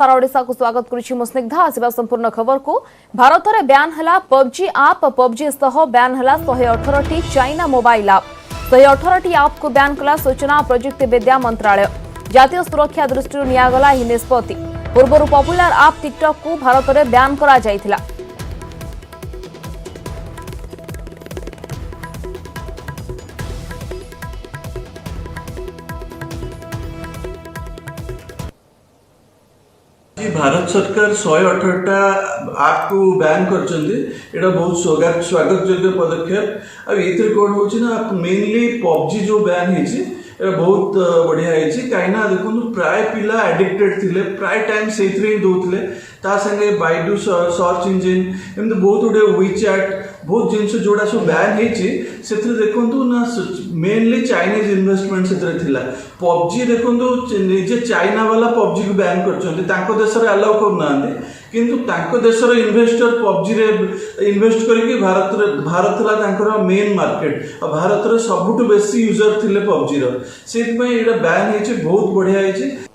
सारा ओडिशा को स्वागत करुछि मुस्निग्धा आसिबा संपूर्ण खबर को। भारत रे बैन हला पबजी आप पबजी सह बैन हला 118 टी चाइना मोबाइल आप 118 टी आप को बैन कला सूचना प्रजुक्ति विद्या मंत्रालय। जातीय सुरक्षा दृष्टि नियागला हि निष्पत्ति। पूर्व पॉपुलर आप टिकटॉक को भारत रे बैन करा जायथिला। भारत सरकार 118टा आप को बैन कर बहुत स्वागत योग्य पदक्षेप। अब ये कौन हो मेनली पबजी जो बैन है बहुत बढ़िया है कहीं देखो प्राय पिला एडिक्टेड थिले प्राय टाइम से ही दौले संगे बाइडू सर्च इंजिन एमती बहुत गुड़े वीचैट बहुत जिनस जोड़ा सब बैन से देखु ना मेनली चाइनीज इन्वेस्टमेंट से पबजी देखु निजे चाइना वाला पबजी को बैन कर देश में अलाउ करना किंतु देशर इन्वेस्टर पबजी रे इन्वेस्ट करके भारत मेन मार्केट और भारत रे सबुठ बेसी यूजर थिले पबजी से बैन है बहुत बढ़िया है।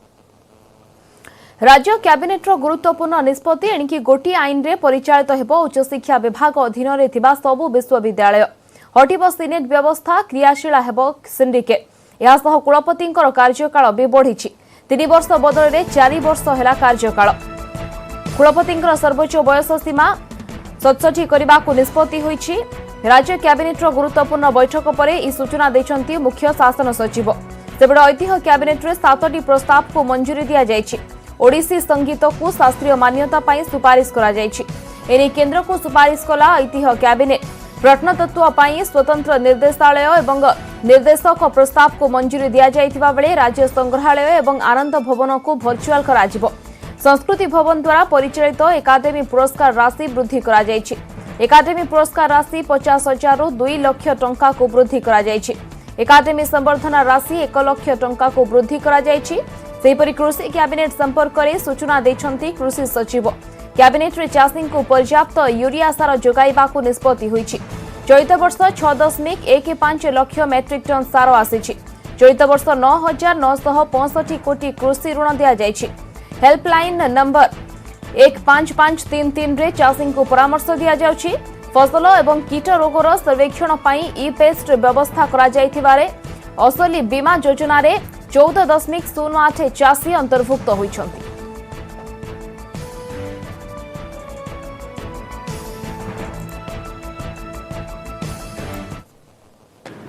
राज्य कैबिनेट गुरुत्वपूर्ण निष्पत्ति एणिकी गोटी आईन रे परिचालित हेबो उच्च शिक्षा विभाग अधीन रे थिबा सबु विश्वविद्यालय। हटिबो सिनेट व्यवस्था क्रियाशील हेबो सिंडिकेट। या सह कुलपतिंकर कार्यकाल भी बढ़िछि 3 वर्ष बदल रे 4 वर्ष हेला कार्यकाल। कुलपतिंकर सर्वोच्च वयस सीमा 67 करबा को निष्पत्ति होईछि। राज्य कैबिनेट गुरुत्वपूर्ण बैठक पर ई सूचना दैछंती मुख्य शासन सचिव। सेबड ऐतिह्य कैबिनेट रे 7टी प्रस्ताव को मंजूरी दिया जायछि। ओडिसी संगीत को शास्त्रीय मान्यता पाई सुपारिश करा जायछि। एने केंद्र को सुपारिश कला ऐतिह्य कैबिनेट। प्रत्नतत्व पाई स्वतंत्र निर्देशालय एवं निर्देशक प्रस्ताव को मंजूरी दिया जायतिबा बेले राज्य संग्रहालय एवं आनंद भवन को वर्चुअल कराजिबो। संस्कृति भवन द्वारा परिचालित एकाडेमी पुरस्कार राशि वृद्धि करा जायछि। एकाडेमी पुरस्कार राशि 50,000 रु 2 लाख टंका को वृद्धि करा जायछि। एकाडेमी संवर्धना राशि 1 लाख टंका को वृद्धि करा जायछि। सेहीपरि कृषि कैबिनेट संपर्क में सूचना दैछंती कृषि सचिव। कैबिनेट रे चाषी को पर्याप्त यूरिया सार जोगाइबा को निष्पत्ति होईछि। चलित वर्ष 6.15 लाख मेट्रिक टन सार आसीछि। चलित वर्ष 9,965 कोटी कृषि ऋण दिया जायछि। हेल्पलाइन नंबर 15533 रे चाषी को परामर्श दिया जाउछि। फसल एवं कीट रोगर सर्वेक्षण पाई ई पेस्ट व्यवस्था करा जायथिबारे असली बीमा योजना रे 14.08 चाषी अंतर्भुक्त होइछन्ति।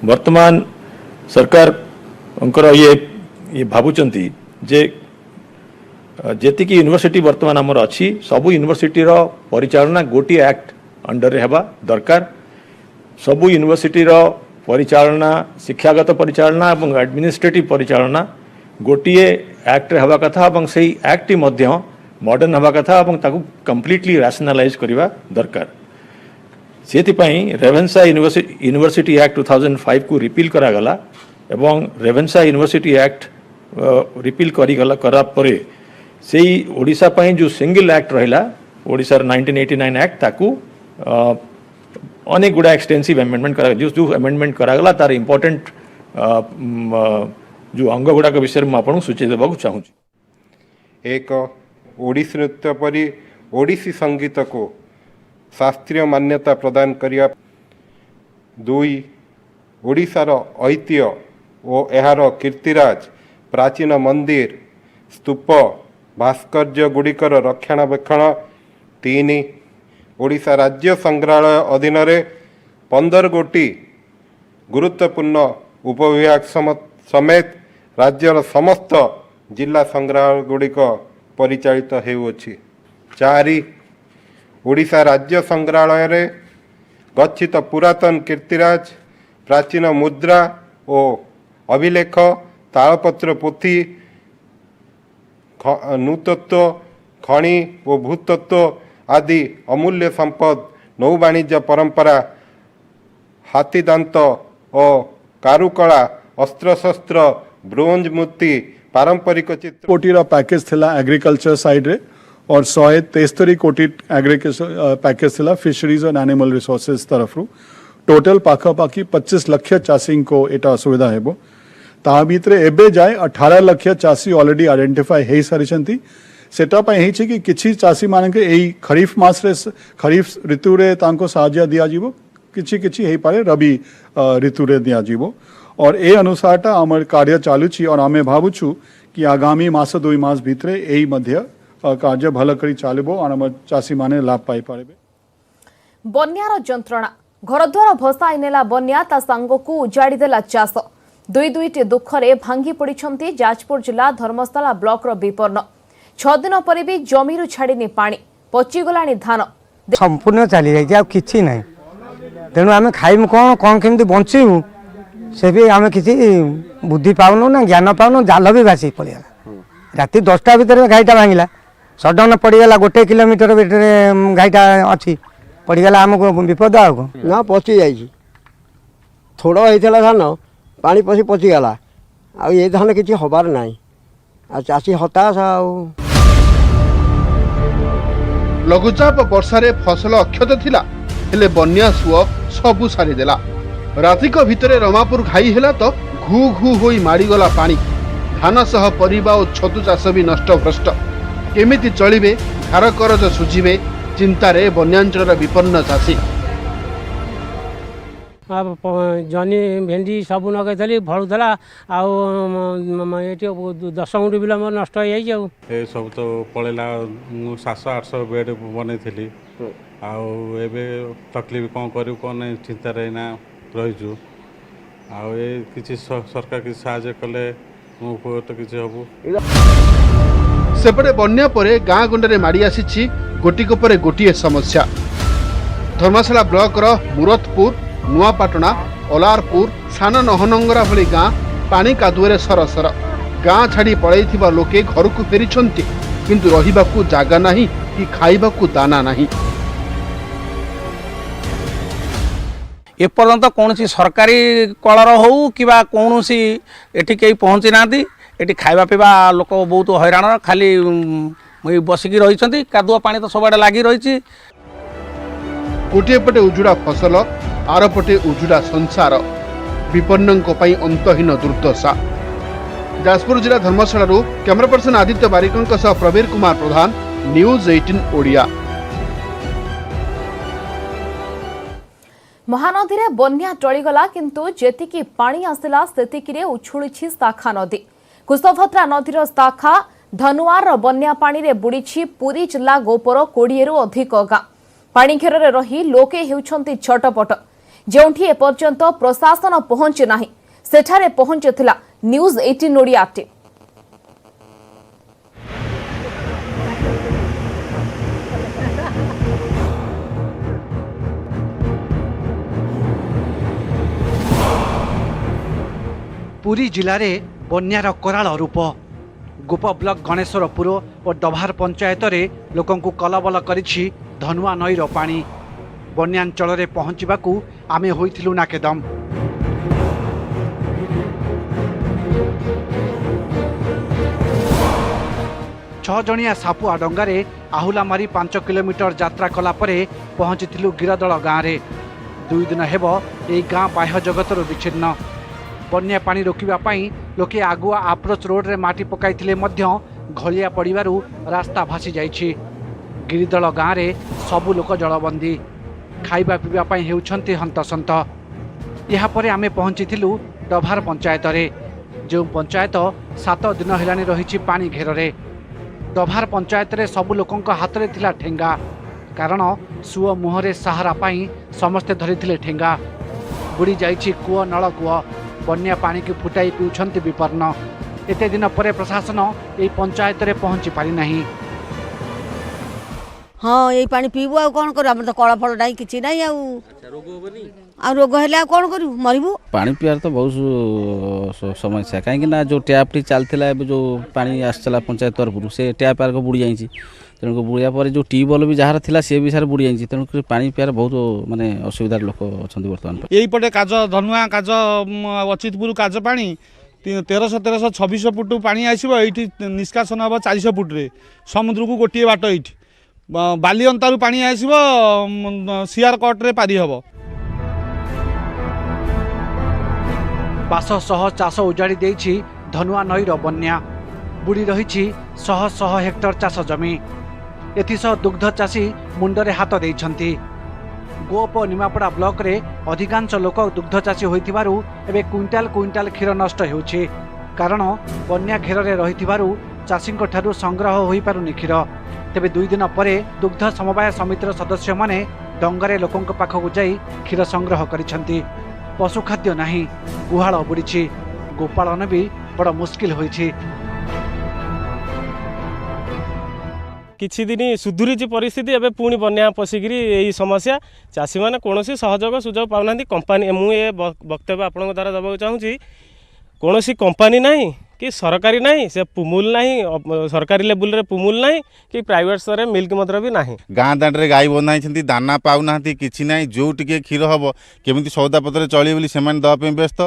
वर्तमान सरकार ये भावुचंती जे जेतिकी यूनिवर्सिटी वर्तमान आमर अच्छी सबू यूनिवर्सिटी रो परिचालना गोटी एक्ट अंडर रे हेबा दरकार। सबू यूनिवर्सिटी रो परिचालना शिक्षागत परिचालना और एडमिनिस्ट्रेटिव परिचालना गोटे एक्ट रे हवा कथा और से एक्ट मध्य मॉडर्न हवा कथा और ताकू कंप्लीटली रैशनलाइज करवा दरकार। सेतिपई रेवेन्सा यूनिवर्सिटी एक्ट 2005 को रिपील करागला एवं रेवेन्सा यूनिवर्सिटी एक्ट रिपील करा परे से ओडिशा पई जो सिंगल एक्ट रहिला ओडिशा 1989 एक्ट ताकू अनेक गुड़ा एक्सटेंसिव अमेंडमेंट करा जो अमेंडमेंट करागला तार इंपोर्टेंट जो अंग गुड़ा विषय में आपको सूची देवा चाहूँ। एक ओडिसी नृत्य परी ओडिसी संगीत को शास्त्रीय मान्यता प्रदान करिया। 2 ओडिशार ऐतिह्य और एहार कीर्तिराज प्राचीन मंदिर स्तूप भास्कर्य गुड़िकर रक्षणाबेक्षण। 3 ओडिशा राज्य संग्रहालय अधीन 15 गोटी गुरुत्वपूर्ण उपविभाग समेत राज्यर समस्त जिला संग्रहालय गुड़िक परिचालित हेउछि। 4 ओडिशा राज्य संग्रहालय रे गच्छित पुरातन कीर्तिराज प्राचीन मुद्रा और अभिलेख तालपत्र पोथी नूतत्व खनि और भूतत्व आदि अमूल्य संपद नौ वाणिज्य परंपरा हाथीदांत और कारुकला अस्त्रशस्त्र ब्रोंज मूर्ति पारंपरिक चित्र कोटीर पैकेज थिला एग्रीकल्चर साइड रे और 173 कोटी एग्रीकल्चर पैकेज थिला फिशरीज और एनिमल रिसोर्सेज तरफ रु टोटल पाखापाखि 25 लाख चाषी को एटा सुविधा हेबो। ता भितरे एबे जाए 18 लाख चाषी ऑलरेडी आइडेंटिफाई हे सारिछंती सेटा पई हेछि कि किछि चासी मान के एई खरीफ मास रे खरीफ ऋतु रे तांको साहाय्य दिया जीवो किछि किछि हेई पारे रबी ऋतु रे दिया जीवो और ए अनुसारटा हमर कार्य चालू छी और आमे भाबुछु कि आगामी मास 2 मास भितरे एई मध्य कार्य भल करी चालिबो और हमर चासी माने लाभ पाई पारेबे। बन्यार जंत्रणा घरद्वार भसाई नेला बन्या ता सांगकू उजाड़ी देला चाष दुईटी दुखरे भांगी पड़िछंती जाजपुर जिला धर्मस्थला ब्लॉक रो विपन्न 6 दिन पर भी जमीरु छाड़ीनी पानी पचिगलानी धान संपूर्ण चली जाइए किसी ना तेणु आम खाइबू कौन कौन केमती बचू से भी आम किसी बुद्धि पाऊनु ना ज्ञान पाऊनु जाल भी भासी पड़ेगा राति 10टा भितर घाईटा भांगला सडन पड़गला 1 किलोमीटर भितर घाईटा अच्छी पड़गला आमको विपद आउ ना पचि जाइए थोड़ा होता धान पानी पशि पचिगला आ ये धान किसी हबार ना आ चाषी हताश आ लघुचाप वर्षारे फसल अक्षत थिला हेले बन्या सुଅ सबु सारीदेला रातिक भितरे रमापुर घाई हेला तो घू घू होई माड़ीगला पानी धान सह परिबा और छतु चाष भी नष्ट भ्रष्ट केमिति चलिबे घर करज सुझिबे चिंतारे बन्यांचलर विपन्न चाषी जनी भेंडी सब नगैली भलुला आठी 10 गुंठ बिल मोर नष्ट हो जाए सब तो पलैला 700-800 बेड बनई आबे तकलीफ कौन करूँ कौन नहीं चिंता ना रहीचु कि सरकार किसी साहाय्य कले मो तो किसी हबू सेपटे बन्या परे गाँ गंडे माड़ी आसी गोटिक परे गोटे समस्या धर्मशाला ब्लॉक मुरतपुर नुआपाटना अलारपुर सान नहनंगरा भली गाँ पानी कादुए सरसर गाँ छाड़ी पलैथिबा लोके घर को फेरिछंती किंतु रहिबाकू जागा नाही कि खाइबाकू दाना नाही। एपर्यंत कौन सरकारी कलर हो कि कौन एटी कहीं पहुँची ना एटी खाइबा पीवा लोक बहुत हैरान खाली बसिकी रही कादुआ पानी तो सबआडे लगी रही गोटे पटे उजुड़ा फसल आर पटे उजुड़ा संसार विपन्नों पई अंतहीन दुर्दशा। जाजपुर जिला धर्मशाला कैमरा पर्सन आदित्य बारिकों सह प्रवीर कुमार प्रधान न्यूज 18 ओडिया। महानदी रे बन्या टळीगला किंतु जेतिकी पानी आसिला सेतिकी उछुळिछि शाखा नदी कुशभद्रा नदीर शाखा धनुआर बन्या पानी रे बुड़ीछि पुरी जिला गोपर 20 रु अधिक गाँ पानी घेर रे रही लोके हेउछंती छटपट जेउठी एपर्यंत प्रशासन पहुंची नाही सेठारे पहुंचीथिला न्यूज 18 ओडिया टीम। पुरी जिले में बन्यार कराल रूप गोप ब्लॉक गणेशपुर और डभार पंचायत रे लोकंकु कलबल करिछि धनुआ नईर पानी बन्यांचल रे पहुँचवाकू आमे होइथिलु नाकेदम। छह जणिया सापुआ डंगारे आहुला मारी 5 किलोमीटर यात्रा कला परे पहुँचीथिलु गिरदल गाँव रे 2 दिन हेब एई गाँ बाह्य जगतर विच्छिन्न बन्या पानी रोकिबा पई लोके आगुआ आप्रोच रोड रे माटी पकाइथिले मध्य घलिया पड़िबारु रास्ता भासी जाइछि गिरिदल गाँव रे सबु लोक जलबंदी खाइबा पीबा पई हेउछंती हंतसंत। यहाँ परे आमे पहुँचीथिलु डभार पंचायत रे जो पंचायत 7 दिन हेलानी रहिछि पानी घेर रे डभार पंचायत रे सबु लोकंक हाथ रे थिला ठेंगा कारण सुओ मुहरे सहारा पाई समस्ते धरिथिले ठेंगा बुड़ी जाइछि कूଅ नल कूଅ बन्या पानी की फुटाई पिउछंती विपन्न एते दिन परे प्रशासन एई पंचायत रे पहुँची पारि नाही। हाँ यही पानी पीबू आ कौन करू तो कल फल ना कि ना आ रोग है कौन करू मरबू पानी पियार तो बहुत समस्या कहीं जो टैप टी चलता जो पानी आसला पंचायत तरफ से टैप आर बुड़ी जाइए तेणुक बुड़िया पर जो ट्यूबवेल भी जहाँ थी सी भी सारे बुड़ी जाइए तेणुक पानी पियार बहुत माने असुविधार लोक अच्छा बर्तमान यही पटे काज धनुआ काज अचितपुर काज पानी 1300-2600 फुट पानी आसो ये निष्कासन हम 400 फुट रे समुद्र को गोटे बाट ये बाली अंतारू पानी आसो सीआर कट रे पारी हम बास सह चाष उजाड़ी देइछि धनुआ नईर बन्या बुड़ी रही शह शह हेक्टर चाष जमी एथिसह दुग्ध चाषी मुंडरे हाथ देइछंती। गोप और निमापड़ा ब्लॉक रे अधिकांश लोक दुग्ध चाषी होइथिबारु एबे क्विंटाल क्विंटाल क्षीर नष्ट हेउछि कारण बन्या घेर रे रहिथिबारु चाषींक ठारु संग्रह होई पारुनि क्षीर। तेबे 2 दिन परे दुग्ध समवाय समितिर सदस्य माने डंगारे लोकंक पाखकु जाई क्षीर संग्रह करिसंती। पशु खाद्य नाही, गुहाळ बुड़ीछि, गोपालन भी बड़ मुश्किल होइछि। किछि दिन सुधुरी परिस्थिति एवं पुणी बन्या पशिकी यही समस्या चाषी मैंने कौन सहयोग सुजोग पाऊना कंपानी मुझे वक्तव्य आपण द्वारा देवाक चाहूँगी कौन कंपानी ना कि सरकारी ना से पुमुल ना सरकारी लेवल रे पुमुल ना कि प्राइवेट स्तर में मिल्क मदर भी ना गाँ दाण्डे गाई बंधाई दाना पाऊना कि ना जो टे क्षीर हम केमी सौदापत्र चलिए से देवाई व्यस्त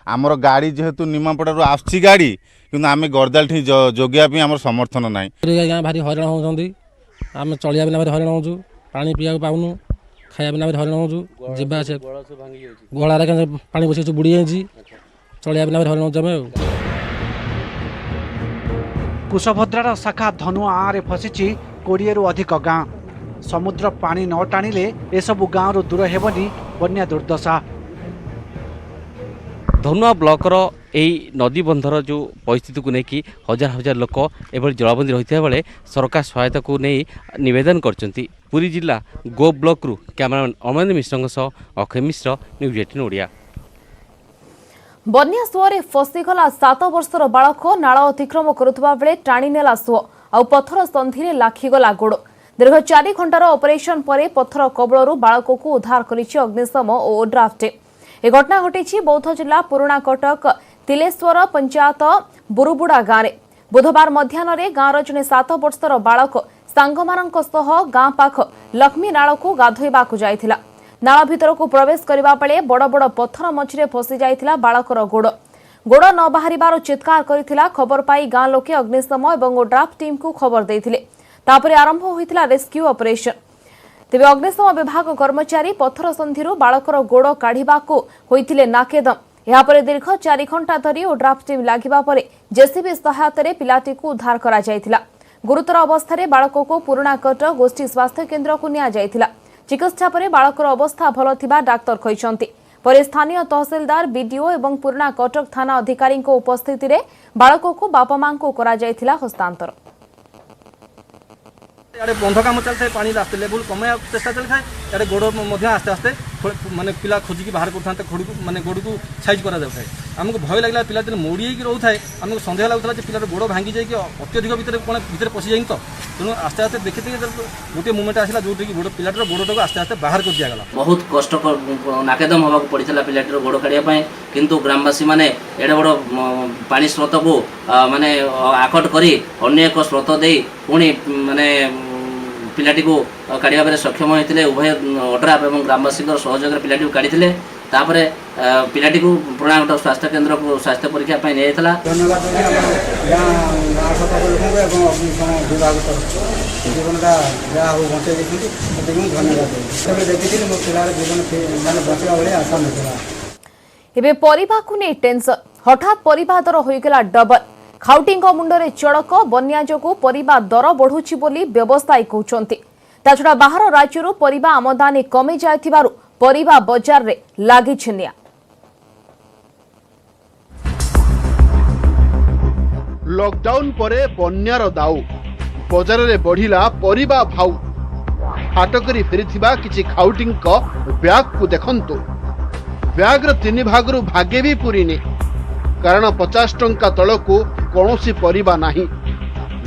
आमर गाड़ी जेहेतु निमापड़ारू आसची गाड़ी कि आम गरदाल ठी जोगियापी आम समर्थन ना गाँ भारी हईराण होती आम चलिया बिना भारी हईराण हो पा पीवा पाऊनु खाया बिना भारी हईराण हो जावास गलार पा बस बुड़ी जाइए चलिया बिना भारी हईराण हो। कुशभद्रार शाखा धनुआ आरे फसिछि 20 रु अधिक गाँ। समुद्र पानी न टाणिले एसबु गाँव दूर हेबनी बन्या दुर्दशा। धनुआ ब्लॉकर यही नदी बंधर जो परिस्थिति को लेकिन हजार हजार लोक एभली जलबंदी रही बेले सरकार सहायता को नहीं निवेदन करछंती। पुरी जिला गो ब्लॉक रु कैमरामैन अमरेंद्र मिश्र सह अक्षय मिश्र, न्यूज 18 ओडिया। बन्या सुअरे फसीगला 7 वर्षर बालक नाल अतिक्रम करुवा बेले टाणी नेला सुअ आउ पथर सन्धि लाखिगला गोड़। दीर्घ 4 घंटार ऑपरेशन पर पथर कबलरू बालक को उद्धार करिछि अग्निशम और ओड्राफ टीम। ए घटना घटी बौद्ध जिला पुराणा कटक तिलेश्वर पंचायत बुरुबुड़ा गाँव में बुधवार मध्याह्न गाँवर जड़े 7 वर्षर बालक सांगमानंक सह गाँ पाख लक्ष्मी नाल को गाधोइबाकु जाइथिला। नाल भितर को प्रवेश करबा बेले बड़ बड़ पत्थर मझिरे फसी जाइथिला बालकर गोड़। गोड़ न बाहरिबार चित्कार करिथिला। खबर पाई गाँ लोके अग्निशम और ओड्राफ टीम को खबर देइथिले। तापरे आरंभ होइथिला रेस्क्यू ऑपरेशन। तेबे अग्निशम विभाग कर्मचारी पत्थर सन्धिरू बालकर गोड़ काढ़िबाकु होइथिले नाकेदम। यापर दीर्घ 4 घंटा धरी ओड्राफ टीम लागिबा परे जेसीबी सहायतारे पिलाटी को उद्धार करा जाइथिला। गुरुतर अवस्था बालक को पुराणा कटक गोष्ठी स्वास्थ्य केन्द्र को निया जाइथिला। चिकित्सा पर बालकर अवस्था भल थिबा डाक्तर कहिसंती। पर स्थानीय तहसीलदार बीडीओ और पुराणा कटक थाना अधिकारी उपस्थिति रे बालक को बापा मां को करा जाइथिला हस्तांतर। यारे बंध काम चलता है पानी रास्ते लेवल कमाया चेष्टा चलता है यारे गोड़ आस्ते आस्ते माने पिला खोजिकी बाहर करते खोड़ को माने गोड़ को साइज करा जाता है। आमको भय लगे पिला जो मोड़ी रोता है आमको सन्देह लगुला पिलार गोड़ भांगी जाए अत्यधिक भितर पशि जाए तो तेणु आस्ते आस्ते देखी गोटे मुमेंट आसला जो पिलाटर गोड़टा आस्ते आस्ते बाहर कर दिगला। बहुत कष्ट नाकेदम होगा पड़ता पिलाटर गोड़ काढ़ा किंतु ग्रामवासी मैंने एडे बड़ पानी स्रोत को माने आकट कर अन्य एक स्रोत दे पुणी माने पिलाटी को काढ़ा बेले सक्षम होते उभय ओड्राफ और ग्रामवासी सहयोग पिलाटी को काढ़ी तापर पिलाटी को पुराणा कटक स्वास्थ्य केन्द्र को स्वास्थ्य परीक्षा नहीं जाता। एबे परिबा को नहीं टेंशन हठात परिबा दर होइगला डबल। खाउटिंग मुंडरे चड़क बन्या जोगु परिबा दर बढ़ुछि बोली व्यवसायी कहउछंती। ताछड़ा बाहर राज्यरू परिबा आमदानी कमी जायथिबारु परिबा बाजार रे लागि छिनिया। लॉकडाउन परे बन्यार दाऊ बजार रे बढ़िला परिबा भाऊ। हाट करी फेरिथिबा किछि खाउटिंग को ब्याग को देखंतु। ब्याग रे 3 भागरू भागे भी पूरीनी कारण 50 टंका तल को कौनसी परिबा नहीं।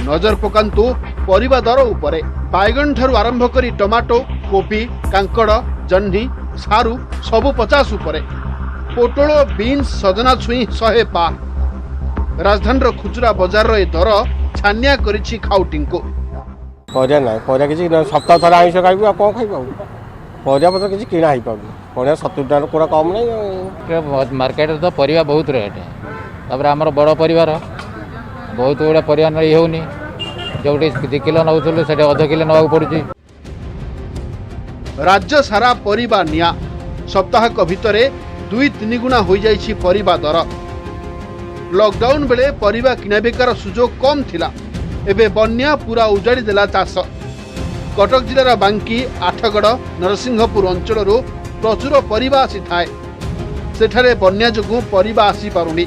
नजर पकांतु परिबा दर उपरे बैगन ठारू आरंभ करी टमाटो कोबी कांकड़ जह्नी सारू सबु 50 उपरे पोटल बीन्स सजना छुई 100 पा। राजधानी खुचरा बाजार रे दर छानिया करिछि खाउटिंग को। परिया ना परिया किछि सप्ताह थरा आइस खाइबु कोन खाइबु परिया पत्र किछि किना आइ पाबु परिया 70 टका कोरा कम नै। मार्केट तो परिया बहुत रेट है तापर आमर बड़ परिवार बहुत गुड़ा परिया नहीं होनी जो 2 किलो नौलु से 0.5 किलो नवा पड़ुछि। राज्य सारा परिबा निया सप्ताहक भितरे 2-3 गुणा हो जाइछि परिबा दर। लॉकडाउन बेले परिबा किणाबिकार सुजोग कम थिला एबे बन्या पूरा उजाड़ी देला चाष। कटक जिलार बांकी आठगड़ नरसिंहपुर अंचल प्रचुर परिबा आसी थाए सेठारे बन्या जोगु परिबा आसी पारुनी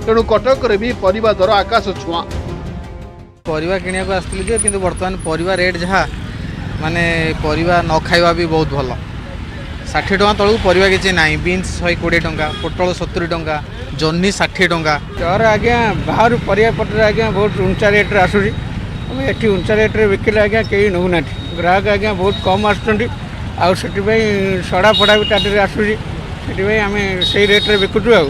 तेणु कटक रे भी परिबा दर आकाश छुआ। परिबा किनिया को आसथिलु जे किंतु वर्तमान परिबा रेट जहा माने परिबा न खाइबा भी बहुत भल 60 टका तळु परिबा किछि नाही बीन्स 120 टका पोटल 70 टका जन्नी 60 टका तर आज्ञा बाहर परिबा पटर आज्ञा बहुत ऊंचा रेट रे आसुची हम एठी ऊंचा रेट रे बिकिले आज्ञा केही नहु नाठी ग्राहक आज्ञा बहुत कम आसुचंडी आ सेठी भाई सडा फडा भी टाटे आसुची सेठी भाई आमे सेही रेट रे बिकुचु आ।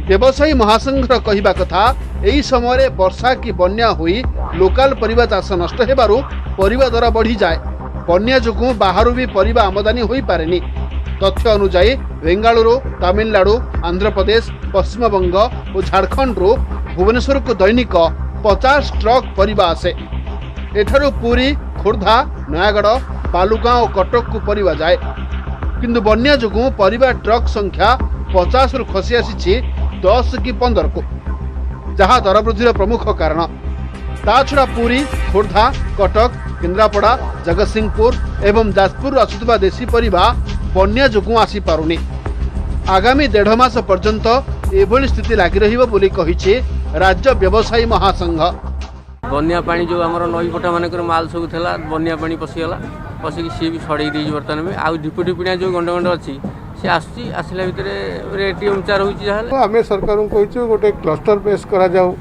व्यवसायी महासंघर कहिबा कथा एही समय वर्षा की बन्या हुई लोकल परिबा चाष नष्ट हेबारु परिबा दर बढ़ी जाए बन्या जोगु बाहरु भी परिबा आमदानी होई पारेनी। तथ्य अनुसार बेंगालुरु तमिलनाडु आंध्र प्रदेश पश्चिम बंग और झारखंड रो भुवनेश्वर को दैनिक 50 ट्रक परिबा आसे। एठारु पुरी खोर्धा नयागढ़ बालुगां और कटक को परिबा जाए किंतु बन्या जोगु परिबा ट्रक संख्या 50 रु खसी आसी 10 कि 15 को जहाँ दर वृद्धि प्रमुख कारण। ता छड़ा पुरी खोर्धा कटक केन्द्रापड़ा जगतसिंहपुर एवं जाजपुर आसुवा देशी परिबा बन्या जोगु आसी पारुनी। आगामी 1.5 मास पर्यंत एभली स्थिति लगी रहिबो बोली कहिछि राज्य व्यवसायी महासंघ। बन्या पानी जो आमर नई पटा मानकर माल सब थिला बन्या पानी पशिगला पशिकी सी भी छड़े दी बर्तमान में आ ढिपु ढिपुणिया जो गंड गंड अच्छी सी आसुची आसला भितर रेट उच्चा रही आम सरकार को कही गोटे क्लस्टर बेस करा जाऊ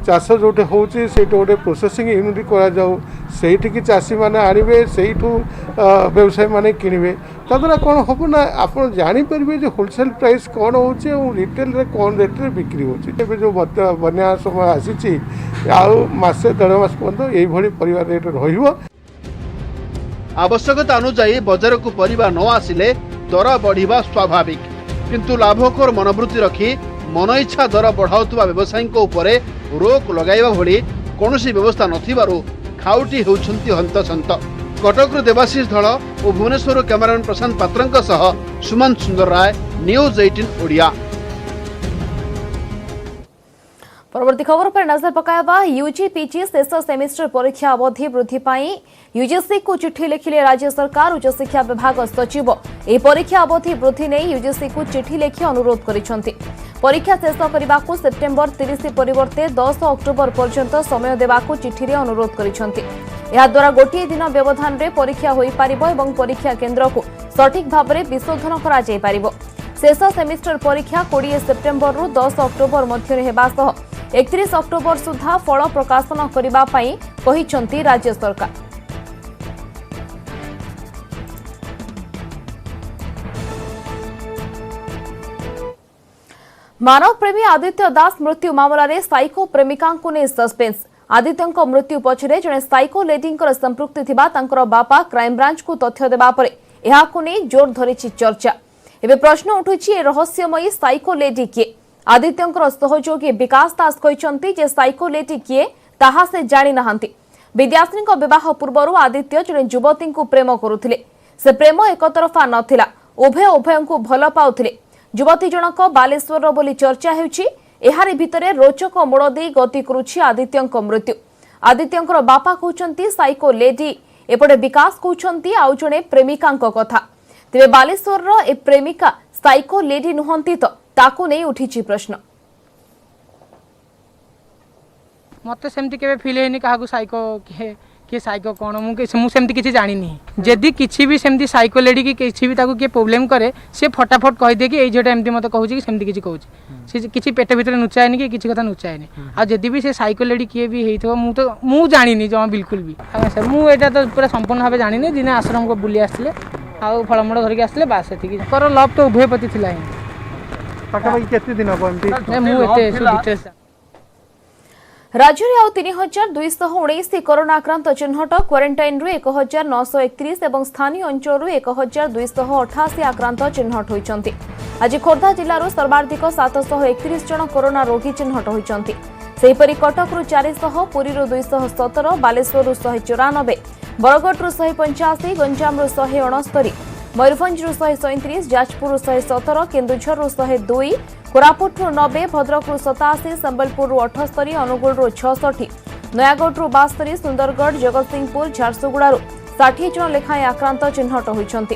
चाष जोटे होची से गोटे प्रोसेसिंग यूनिट करा जाऊ सेठी चाषी मैंने आणवे से व्यवसायी मैंने किणवे ताद्वारा कौन हम ना आप जापर जो होलसेल प्राइस कौन हो रिटेल रे कौन रेट रे बिक्री हो जो बन्या समय आसी आसे 1.5 मास पर्यंत यही परिवार रेट रहिबो। आवश्यकता अनुसार बजार को परिबा न आसिले दर बढ़िबा स्वाभाविक किंतु लाभकर मनोवृत्ति रखी मन इच्छा दर बढ़ाउतबा व्यवसायी उपरे रोक लगाइबा भली कौनसी व्यवस्था नथिबारु खाउटी हेउछंती हंतसंत। कटक देवाशीष धल और भुवनेश्वर कैमरामैन प्रशांत पात्रंक सह सुमंत सुंदर राय न्यूज 18 ओडिया। परवर्ती खबर पर नजर पकाया यूजी पीजी शेष सेमिस्टर परीक्षा अवधि वृद्धि पाई यूजीसी को चिट्ठी लिखिले राज्य सरकार उच्च शिक्षा विभाग सचिव ए परीक्षा अवधि वृद्धि नहीं यूजीसी को चिट्ठी लिखि अनुरोध करिसंती। परीक्षा शेष करने को सेप्टेम्बर 30 परिवर्ते 10 अक्टोबर पर्यंत समय देवाकू चिट्ठी रे अनुरोध करिसंती। या द्वारा गोटे दिन व्यवधान रे परीक्षा होई पारिबो एवं परीक्षा केंद्र को सठिक भाव में विशोधन करा जाय पारिबो। शेष सेमिस्टर परीक्षा 20 सेप्टेम्बर रु 10 अक्टोबर मध्य हेबा सह 31 अक्टोबर सुधा फल प्रकाशन करबा पई कहिसंती राज्य सरकार। मानव प्रेमी आदित्य दास मृत्यु मामला रे साइको प्रेमिका को ने सस्पेंस। आदित्य मृत्यु पछरे जने साइको लेडी संपृक्ति थिबा तांकर बापा क्राइम ब्रांच को तथ्य देबा परे एहाकु ने जोर धरिछि चर्चा। एबे प्रश्न उठुछि ए रहस्यमयी साइको लेडी किए। आदित्य सहयोगी विकास दास कहिसंती जे साइको लेडी किए ताहा से जानि नाहंती। विद्यासिनी विवाह पूर्व आदित्य जने युवती को प्रेम करुथिले। से प्रेम एकतरफा नथिला उभय उभयंकु भल पाउथिले। युवती जनक बालेश्वर बोली चर्चा हेउछि। एहारि भितरे रोचक मोड़ दे गति करुछि आदित्यंक मृत्यु। आदित्यंकर बापा कहउछंती साइको लेडी एपटे विकास कहउछंती आउ जणे प्रेमिकांक कथा। तेबे बालेश्वर ए प्रेमिका साइको लेडी नुहंती तो ताकू नहीं उठिछि प्रश्न। मत सेमती केबे फील हेनी काहाकू साइको के साइको कौन मुझे किसी जानी जदि किसी भी सेमती साइको लेडी की किसी भी किए प्रोब्लेम करे सी फटाफट कहीदे कि झीटा एमती मत कहूँ कि सेमती किसी कहूँ सी किसी पेट भितर नुचाएनि कि किसी कथा नुचाएनि आदि भी से साइको लेडी किए भी होता मुझे जानी जमा बिल्कुल भी सर मुझे तो पूरा संपूर्ण भाव जानी दिने आश्रम को बुली आसते आउ फलमूल धरिक आसते बास से लव तो उभय प्रति थी डिटेल्स राज्य में आउ 3219 कोरोना आक्रांत चिन्हट क्वारंटाइन रु 1931 और स्थानीय अंचल 1288 आक्रांत चिन्हट होइचंती। आज खोर्धा जिल्लार सर्वाधिक 731 जन कोरोना रोगी चिन्हट होइचंती। सेहीपरि कटक रु 400, पुरी रु 217, बालेश्वर रु 194, बरगढ़ रु 185, गंजाम रु 169, मयूरभंज रु 137, जाजपुर रु 117, केन्दुझर रु 102, कोरापुटरू 90, भद्रकरू 87, संबलपुररू 78, अनुगुलरू 66, नयागढ़ 72, सुंदरगढ़, जगतसिंहपुर, झारसुगुड़ारू 60 जन लेखाएं आक्रांत चिन्हट होइछन्ति।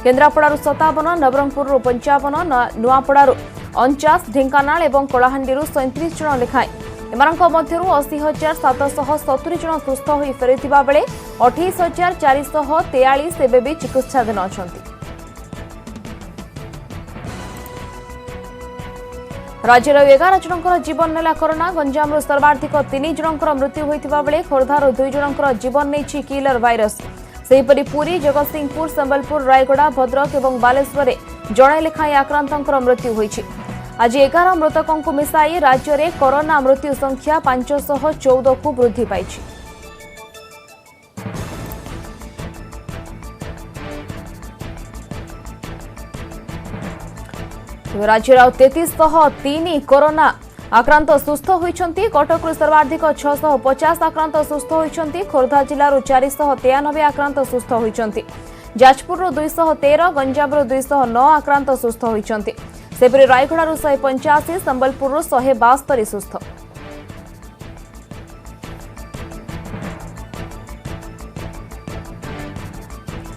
केन्द्रापड़ारू 57, नवरंगपुररू 55, नुआपड़ारू 49, ढेंकानाल और कलाहांडीरू 37 जन लेखाएं। एमानଙ୍କ ମଧ୍ୟରୁ 80,770 जन सुस्थ होई फेरिथिबा बेले 28,443 एबे भी चिकित्साधीन अछन्ति। राज्यर 11 जनकर जीवन नेला कोरोना। गंजामरू सर्वाधिक 3 जनकर मृत्यु होइथिबा बेले खोर्धारू 2 जनकर जीवन नेछि किलर भाइरस। सेहिपरि पुरी, जगतसिंहपुर, संबलपुर, रायगड़ा, भद्रक और बालेश्वर जणे लेखाएं आक्रांतंकर मृत्यु होइछि। आज 11 मृतकों को मिसाई राज्य में कोरोना मृत्यु संख्या 514 को वृद्धि पाई। राज्य 3303 कोरोना आक्रांत सुस्थ होइछन्ति। कटकरू सर्वाधिक 650 आक्रांत सुस्थ होइछन्ति। खोर्धा जिल्लारू 493 आक्रांत सुस्थ होइछन्ति। जाजपुररू 213, गंजामरू 209 आक्रांत सुस्थ होइछन्ति। सेपरि रायगड़ारू 185, संबलपुररू 172 सुस्थ।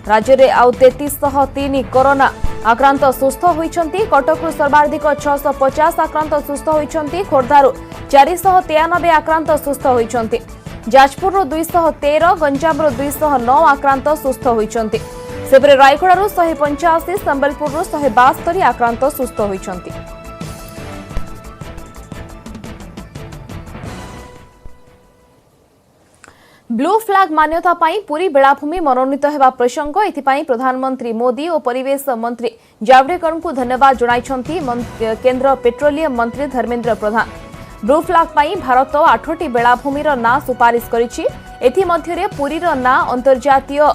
राज्य में आउ 3303 कोरोना आक्रांत सुस्थ होइछन्ति। कटकरू सर्वाधिक 650 आक्रांत सुस्थ होइछन्ति। खोर्धारू 493 आक्रांत सुस्थ होइछन्ति। जाजपुररू 213, गंजामरू 209 आक्रांत सुस्थ होइछन्ति। सेपरे रायगड़ारू 185, संबलपुररू 172 आक्रांत सुस्थ होइछन्ति। ब्लू फ्लैग मान्यता पाई पुरी बेलाभूमि मनोनीत हेबा प्रसंग। एथिपाई प्रधानमंत्री मोदी और परिवेश मंत्री जावड़ेकर को धन्यवाद जणाइछन्ति केंद्र पेट्रोलियम मंत्री धर्मेंद्र प्रधान। ब्लू फ्लैग पाई भारत 8टी बेलाभूमिर ना सुपारिश करिछि। एथि मध्यरे पुरीर ना अंतर्जातीय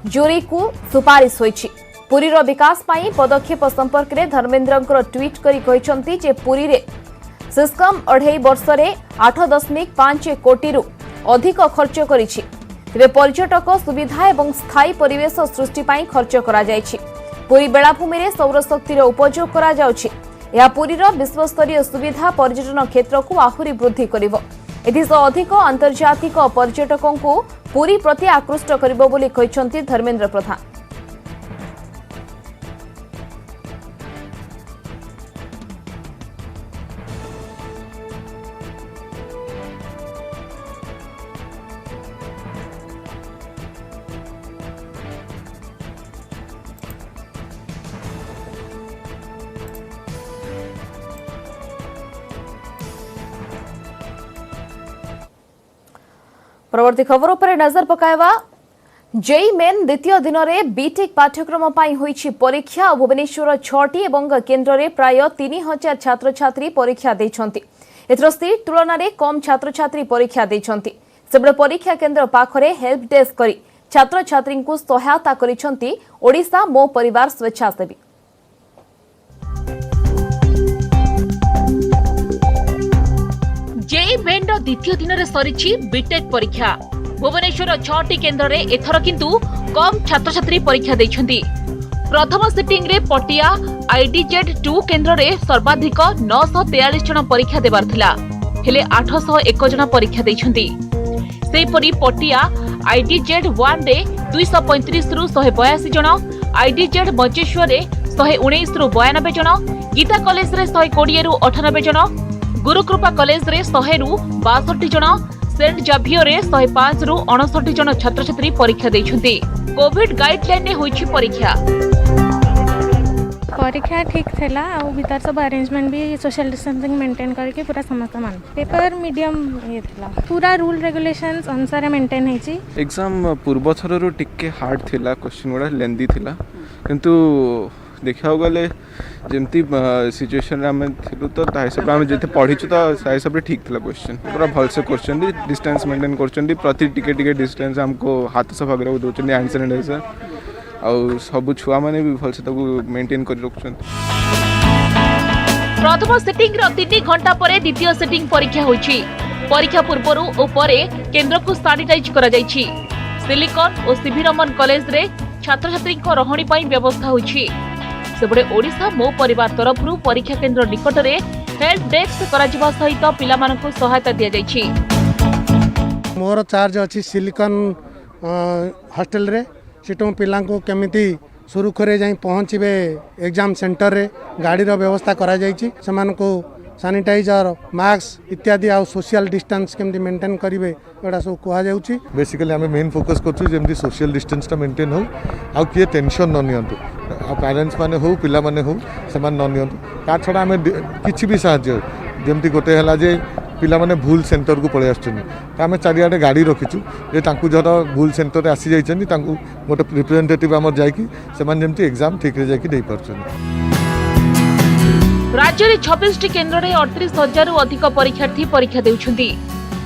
जूरी को सुपारिश होइछि। पुरीर विकास पाई पदक्षेप संपर्क में धर्मेंद्र ट्वीट करी कहिसंती जे पुरी रे सिस्कम 2.5 वर्ष रे 8.5 कोटी अधिक खर्च करिछि। तेबे पर्यटक सुविधा एवं स्थायी परिवेश सृष्टि पाई खर्च करा जायछि। पुरी बेलाभूमि रे सौरशक्ति उपयोग करा जाउछि। यह पुरीर विश्वस्तरीय सुविधा पर्यटन क्षेत्र को आहुरी वृद्धि करिवो। एथिसह अधिक अंतर्जातिक पर्यटकों को पुरी प्रति आकृष्ट करिवो बोली कहिसंती धर्मेंद्र प्रधान। परवर्ती खबर पर नजर पकाइबा। जेई मेन द्वितीय दिन में बीटेक पाठ्यक्रम पाई होईछि परीक्षा। भुवनेश्वर 6टी और केन्द्र में प्राय 3000 छात्र छात्री परीक्षा देइछन्ति। एथर सीट तुलन में कम छात्र छात्री परीक्षा देइछन्ति। सेबळे परीक्षा केन्द्र पाखरे हेल्प डेस्क करी छात्र छात्री को सहायता करिछन्ति ओडिशा मो परिवार स्वेच्छासेवी। जेई मेन द्वितीय दिन में सरी बीटेक परीक्षा। भुवनेश्वर 6टी केन्द्र में एथर किंतु कम छात्र छात्री परीक्षा देइछन्ति। प्रथम सिटिंग रे पटिया आईडीजेड 2 केन्द्र में सर्वाधिक 943 जन परीक्षा देबार थिला, हेले 801 जन परीक्षा देइछन्ति। सेहिपरि पटिया आईडीजेड 1 रे 235 रु 182 जन, आईडीजेड मंचेश्वर रे 119 रु 92 जन, गीता कॉलेज रे 120 रु 98 जन, गुरुकृपा कॉलेज रे 100 रु 62 जन, सेंट जाभियर रे 105 रु 59 जन छात्र छात्री परीक्षा देइछन्ति। कोविड गाइडलाइन ने होइछि परीक्षा। परीक्षा ठीक थिला आ भीतर सब अरेंजमेंट भी सोशल डिस्टेंसिंग मेंटेन करके पूरा समस्त मान पेपर मीडियम ये थिला पूरा रूल रेगुलेशंस अनुसार मेंटेन हेछि। एग्जाम पूर्व थररु टिके हार्ड थिला, क्वेश्चन गुडा लेंदी थिला, किंतु देखा गले जमती सिचुएशन आम थिलु तो हिसाब आम जिते पढ़ीचु तो हिसाब से ठीक थिला। क्वेश्चन पूरा भल से क्वेश्चन डिस्टेंस मेंटेन करछन्ती, प्रति टिके टिके डिस्टेंस हमको हाथ सफा करे दोचन्ती, हैंड सैनिटाइजर आउ सब छुआ माने भी भल से ताकू मेंटेन कर रखछन्ती। प्रथम सिटिंग रो 3 घंटा परे द्वितीय सिटिंग परीक्षा होइछि। परीक्षा पूर्वरु ओ परे केन्द्र को सैनिटाइज करा जाइछि। सिलिकॉन और सीवी रमन कॉलेज रे छात्र छात्री को रहणी पई व्यवस्था होइछि। सेबड़े ओडिशा मो परिवार तरफ परीक्षा केन्द्र निकट में हेल्प डेस्क करा सहित पिलामानकु सहायता दिया जायछि। मोर चार्ज अच्छी सिलिकन हॉस्टल रे सेठू पिला केमिति सुरुखुरे जाई पहुँचे एग्जाम सेंटर रे गाड़ी रो व्यवस्था करा जायछि। सेमानकु सैनिटाइजर मास्क इत्यादि आ सोशल डिस्टेंस केमती मेंटेन करेंगे एटा सब कह जाउछि। बेसिकली आम मेन फोकस कर जमी सोशल डिस्टेंसटा मेंटेन हो आ किए टेंशन न नियंतु पेरेंट्स माने हो पिला माने हो से न नियंतु ता छड़ा आम किछि भी साहाय्य जमती गोटे है जे पिला माने भूल सेंटर को पलि आम चारिआडे गाड़ी रखीचु जे तांकु जर भूल सेंटर आसी जाइछन्ती तांकु गोटे रिप्रेजेंटेटिव आम जाइकी से जमती एग्जाम ठीक रे जाइकी दे पारछन्ती। राज्य में 26 केन्द्र में 38,000 रु अधिक परीक्षार्थी परीक्षा देउछन्ति।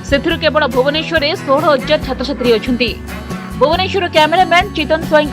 सेथिरु केवल भुवनेश्वर में 16,000 छात्र छात्री अछन्ति। भुवनेश्वर कैमरामैन चेतन स्वाईं